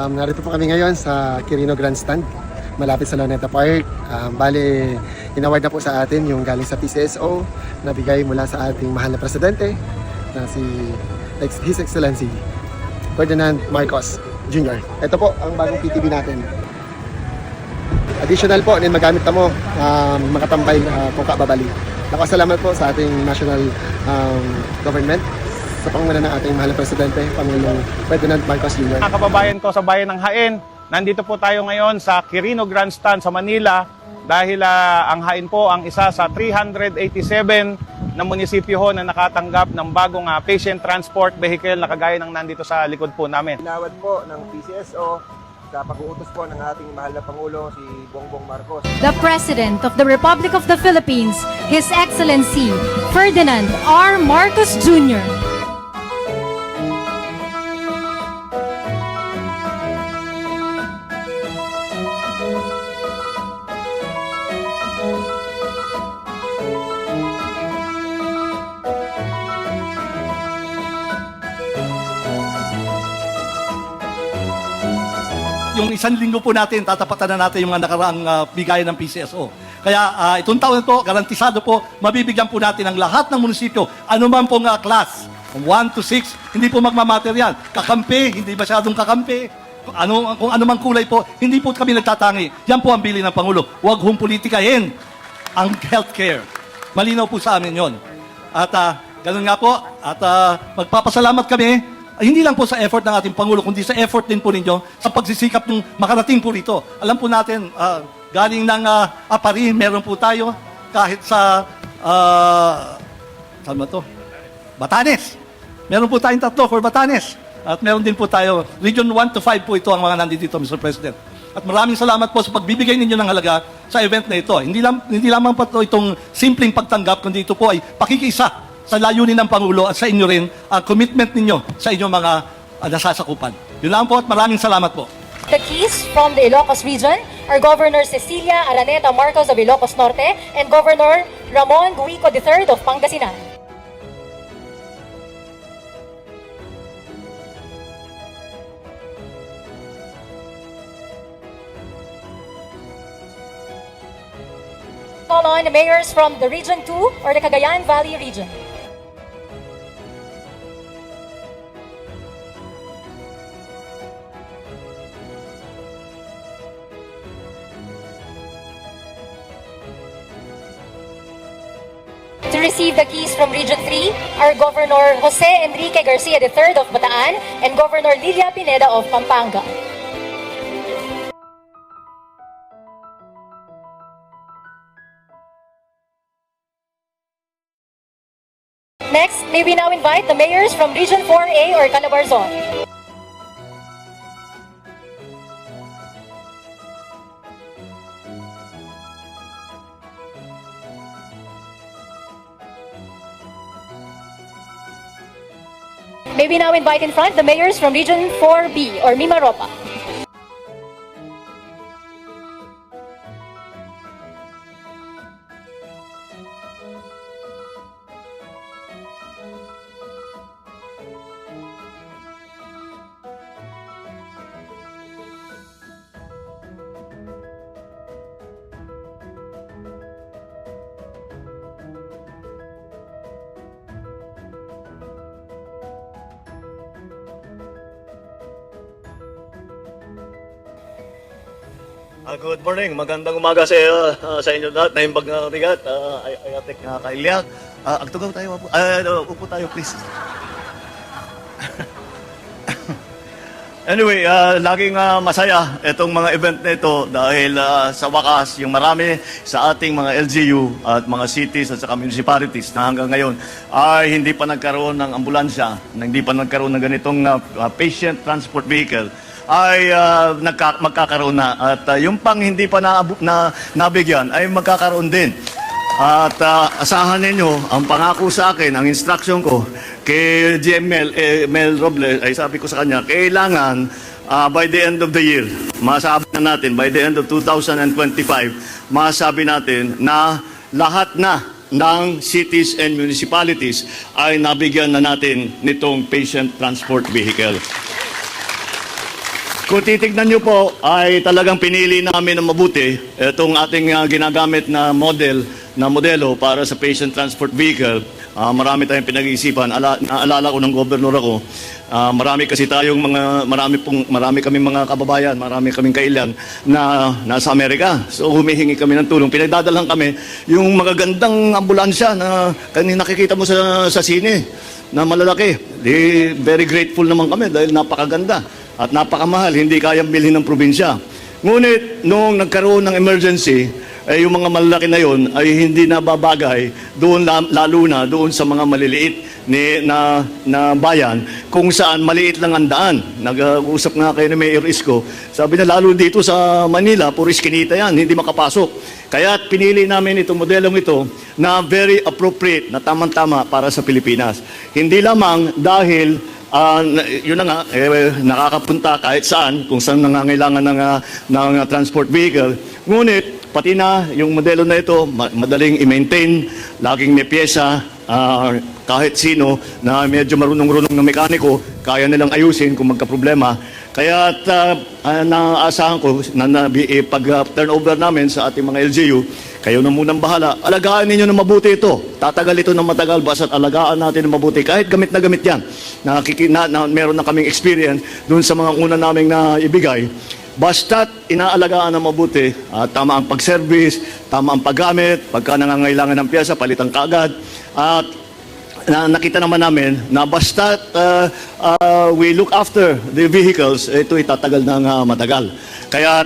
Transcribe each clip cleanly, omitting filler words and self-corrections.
Narito po kami ngayon sa Quirino Grandstand, malapit sa Luneta Park. Bale, inaward na po sa atin yung galing sa PCSO na bigay mula sa ating mahal na presidente na si His Excellency Ferdinand Marcos Jr. Ito po ang bagong PTV natin. Additional po, magamit na mo makatambay kung kababali. Nakasalamat po sa ating national government sa pangunguna ng ating mahal na presidente, Pangulong Ferdinand Marcos Jr. Mga kababayan ko sa bayan ng Jaén, nandito po tayo ngayon sa Quirino Grandstand sa Manila dahil ang Jaén po ang isa sa 387 na munisipyo ho na nakatanggap ng bagong patient transport vehicle na kagaya ng nandito sa likod po namin. Inawad po ng PCSO sa pag-uutos po ng ating mahal na Pangulo, si Bongbong Marcos. The President of the Republic of the Philippines, His Excellency Ferdinand R. Marcos Jr. Yung isang linggo po natin, tatapatan na natin yung mga nakaraang bigay ng PCSO. Kaya itong taon po, garantisado po, mabibigyan po natin ang lahat ng munisipyo, anuman pong class, 1 to 6, hindi po magmamatter yan. Kakampi, hindi masyadong kakampi. Kung anumang kulay po, hindi po kami nagtatangi. Yan po ang bili ng Pangulo. Huwag hong politikahin ang healthcare. Malinaw po sa amin yon. At ganun nga po, at magpapasalamat kami, hindi lang po sa effort ng ating Pangulo, kundi sa effort din po ninyo sa pagsisikap ng makarating po rito. Alam po natin, galing ng Apari, meron po tayo kahit sa, saan ba to? Batanes. Meron po tayong tatlo for Batanes. At meron din po tayo, Region 1 to 5 po ito ang mga nandito, Mr. President. At maraming salamat po sa pagbibigay ninyo ng halaga sa event na ito. Hindi lamang po itong simpleng pagtanggap, kundi ito po ay pakikiisa sa layunin ng Pangulo at sa inyo rin ang commitment ninyo sa inyong mga nasasakupan. Yun lang po at maraming salamat po. The keys from the Ilocos region are Governor Cecilia Araneta Marcos of Ilocos Norte and Governor Ramon Guico III of Pangasinan. Call on the mayors from the Region 2 or the Cagayan Valley region. To receive the keys from Region 3 are Governor Jose Enrique Garcia III of Bataan and Governor Lilia Pineda of Pampanga. Next, may we now invite the mayors from Region 4A or Calabarzon. May we now invite in front the mayors from Region 4B or Mimaropa. Good morning. Magandang umaga sa inyo lahat. Na yung pagbigat, Ayatek Kailyak. Agtugaw tayo. Upo tayo, please. Anyway, laging masaya itong mga event na ito dahil sa wakas, yung marami sa ating mga LGU at mga cities at saka municipalities na hanggang ngayon ay hindi pa nagkaroon ng ambulansya, hindi pa nagkaroon ng ganitong patient transport vehicle, ay magkakaroon na. At yung pang hindi pa nabigyan ay magkakaroon din. At asahan ninyo, ang pangako sa akin, ang instruction ko kay GML Mel Robles, ay sabi ko sa kanya, kailangan by the end of the year, masabi na natin, by the end of 2025, masabi natin na lahat na ng cities and municipalities ay nabigyan na natin nitong patient transport vehicle. Kung titignan nyo po, ay talagang pinili namin ng mabuti itong ating ginagamit na modelo para sa patient transport vehicle. Marami tayong pinag-iisipan. Naalala ko ng gobernador ako, marami kasi tayong marami kaming mga kababayan, marami kaming kailan na nasa Amerika. So humihingi kami ng tulong. Pinagdadalang kami yung magagandang ambulansya na kanina nakikita mo sa sine na malalaki. Very grateful naman kami dahil napakaganda at napakamahal, hindi kayang bilhin ng probinsya. Ngunit, noong nagkaroon ng emergency, yung mga malalaki na yon ay hindi nababagay doon, lalo na doon sa mga maliliit na bayan, kung saan maliit lang ang daan. Nag-usap nga kayo ni Mayor Isko, sabi na lalo dito sa Manila, puro iskinita yan, hindi makapasok. Kaya pinili namin itong modelong ito na very appropriate, na tamang-tama para sa Pilipinas. Hindi lamang dahil yun na nga, nakakapunta kahit saan, kung saan nangangailangan ng transport vehicle. Ngunit, pati na yung modelo na ito, madaling i-maintain, laging may pyesa, kahit sino na medyo marunong-runong na mekaniko, kaya nilang ayusin kung magka-problema. Kaya naasahan ko na pag-turnover namin sa ating mga LGU, kayo na munang bahala. Alagaan ninyo na mabuti ito. Tatagal ito ng matagal, basta't alagaan natin na mabuti. Kahit gamit na gamit yan. Meron na kaming experience dun sa mga una naming na ibigay. Basta't inaalagaan na mabuti, tama ang pag-service, tama ang paggamit, pagka nangangailangan ng piyesa, palitan kaagad. At nakita naman namin na basta't we look after the vehicles, ito itatagal ng matagal. Kaya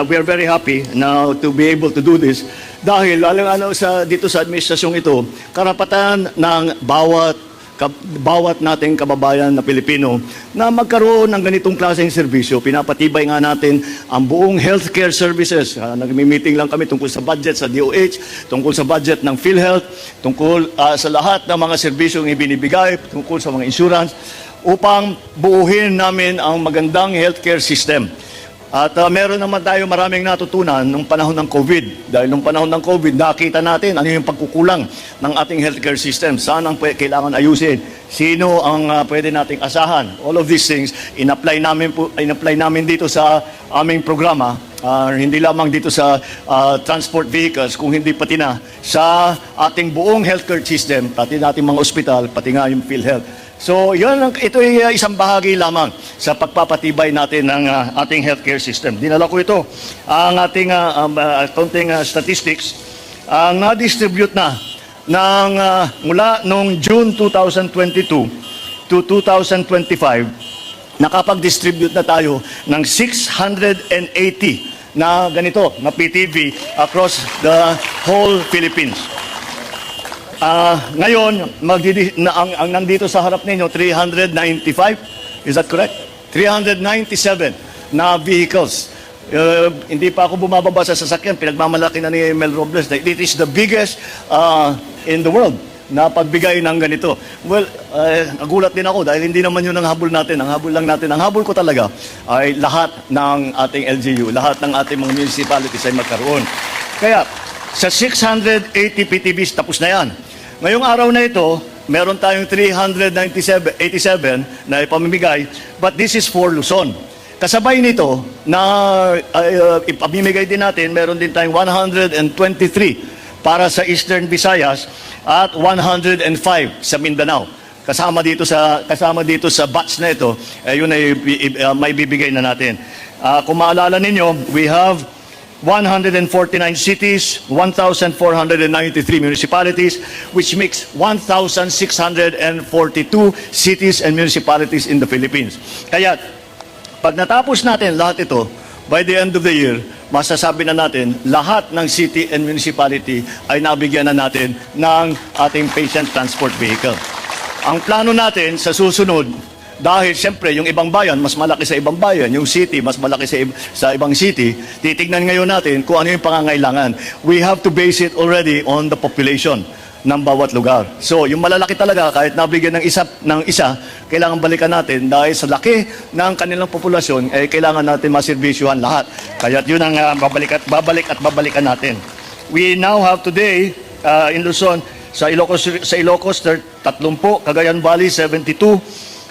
we are very happy now to be able to do this dahil dito sa administrasyong ito, karapatan ng bawat nating kababayan na Pilipino na magkaroon ng ganitong klaseng serbisyo. Pinapatibay nga natin ang buong healthcare services. Nagmi-meeting lang kami tungkol sa budget sa DOH, tungkol sa budget ng PhilHealth, tungkol sa lahat ng mga serbisyong ibinibigay, tungkol sa mga insurance, upang buuhin namin ang magandang healthcare system. At meron naman tayo maraming natutunan nung panahon ng COVID. Dahil nung panahon ng COVID, nakita natin ano yung pagkukulang ng ating healthcare system. Saan ang kailangan ayusin? Sino ang pwede nating asahan? All of these things, in-apply namin dito sa aming programa. Hindi lamang dito sa transport vehicles, kung hindi pati na sa ating buong healthcare system, pati nating mga ospital, pati nga yung PhilHealth. So, ito ay isang bahagi lamang sa pagpapatibay natin ng ating healthcare system. Dinala ko ito, ang ating counting statistics, ang na-distribute na mula noong June 2022 to 2025, nakapag-distribute na tayo ng 680 na ganito, na PTV across the whole Philippines. Ngayon, ang nandito sa harap ninyo, 395, is that correct? 397 na vehicles. Hindi pa ako bumababa sa sasakyan, pinagmamalaki na ni Mel Robles. It is the biggest in the world na pagbigay ng ganito. Well, nagulat din ako dahil hindi naman yun ang habol natin. Ang habol lang natin, ang habol ko talaga ay lahat ng ating LGU, lahat ng ating mga municipalities ay magkaroon. Kaya, sa 680 PTVs, tapos na yan. Ngayong araw na ito, meron tayong 387 na ipamimigay, but this is for Luzon. Kasabay nito, na ipamimigay din natin, meron din tayong 123 para sa Eastern Visayas at 105 sa Mindanao. Kasama dito sa batch na ito, yun ay may bibigay na natin. Kung maalala ninyo, we have 149 cities, 1,493 municipalities, which makes 1,642 cities and municipalities in the Philippines. Kaya, pag natapos natin lahat ito, by the end of the year, masasabi na natin, lahat ng city and municipality ay nabigyan na natin ng ating patient transport vehicle. Ang plano natin sa susunod, dahil siyempre yung ibang bayan mas malaki sa ibang bayan, yung city mas malaki sa ibang city, titignan ngayon natin kung ano yung pangangailangan. We have to base it already on the population ng bawat lugar. So, yung malalaki talaga, kahit nabigyan ng isa, kailangan balikan natin dahil sa laki ng kanilang populasyon, kailangan natin maserbisyuhan lahat. Kaya yun ang babalikan natin. We now have today in Luzon, sa Ilocos 30, Cagayan Valley 72,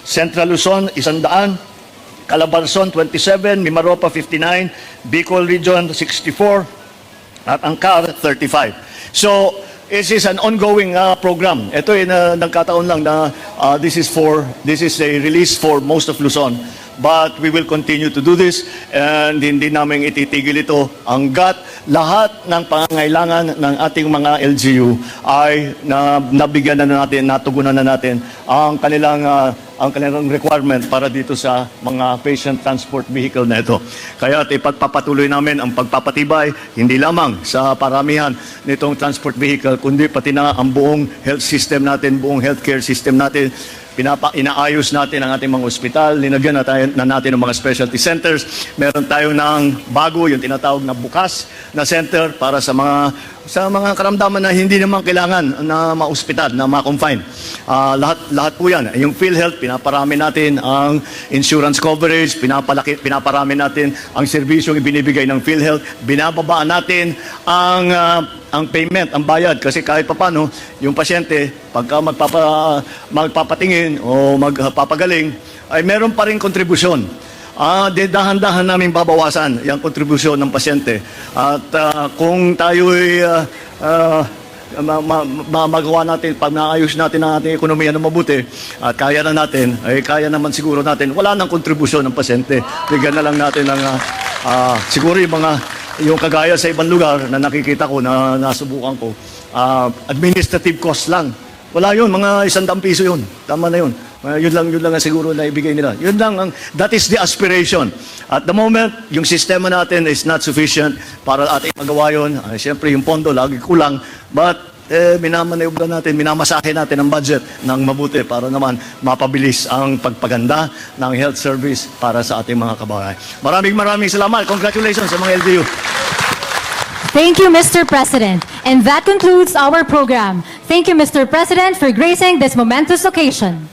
Central Luzon 100, Calabarzon 27, Mimaropa 59, Bicol Region 64, at Angkar 35. So, this is an ongoing program. Ito ay nagkataon lang na this is a release for most of Luzon. But we will continue to do this and hindi namin ititigil ito hanggat lahat ng pangangailangan ng ating mga LGU ay nabigyan na natin, natugunan na natin ang kanilang requirement para dito sa mga patient transport vehicle na ito. Kaya ipagpapatuloy namin ang pagpapatibay hindi lamang sa paramihan nitong transport vehicle kundi pati na ang buong health system natin, buong healthcare system natin. Inaayos natin ang ating mga ospital, linagyan na natin ng mga specialty centers. Meron tayo ng bago, yung tinatawag na bukas na center para sa mga karamdaman na hindi naman kailangan na ma-ospital, na ma-confine. Lahat po yan. Yung PhilHealth, pinaparami natin ang insurance coverage, pinaparami natin ang serbisyong ibinibigay ng PhilHealth, binababaan natin ang payment, ang bayad. Kasi kahit papano, yung pasyente, pagka magpapatingin o magpapagaling, ay meron pa rin kontribusyon. Dahan-dahan namin babawasan yung kontribusyon ng pasyente. At kung tayo'y magawa natin, pag naayos natin ang ating ekonomiya na mabuti at kaya na natin, ay kaya naman siguro natin, wala nang kontribusyon ng pasyente. Bigyan na lang natin ng siguro yung kagaya sa ibang lugar na nakikita ko, na nasubukan ko, administrative cost lang. Wala yun, mga 100 piso yun. Tama na yun. Yun lang ang siguro na ibigay nila. Yun lang, that is the aspiration. At the moment, yung sistema natin is not sufficient para ating magawa yun. Siyempre, yung pondo lagi kulang. But, minamanayobra natin, minamasahe natin ang budget ng mabuti para naman mapabilis ang pagpaganda ng health service para sa ating mga kababayan. Maraming salamat. Congratulations sa mga LGU. Thank you, Mr. President. And that concludes our program. Thank you, Mr. President, for gracing this momentous occasion.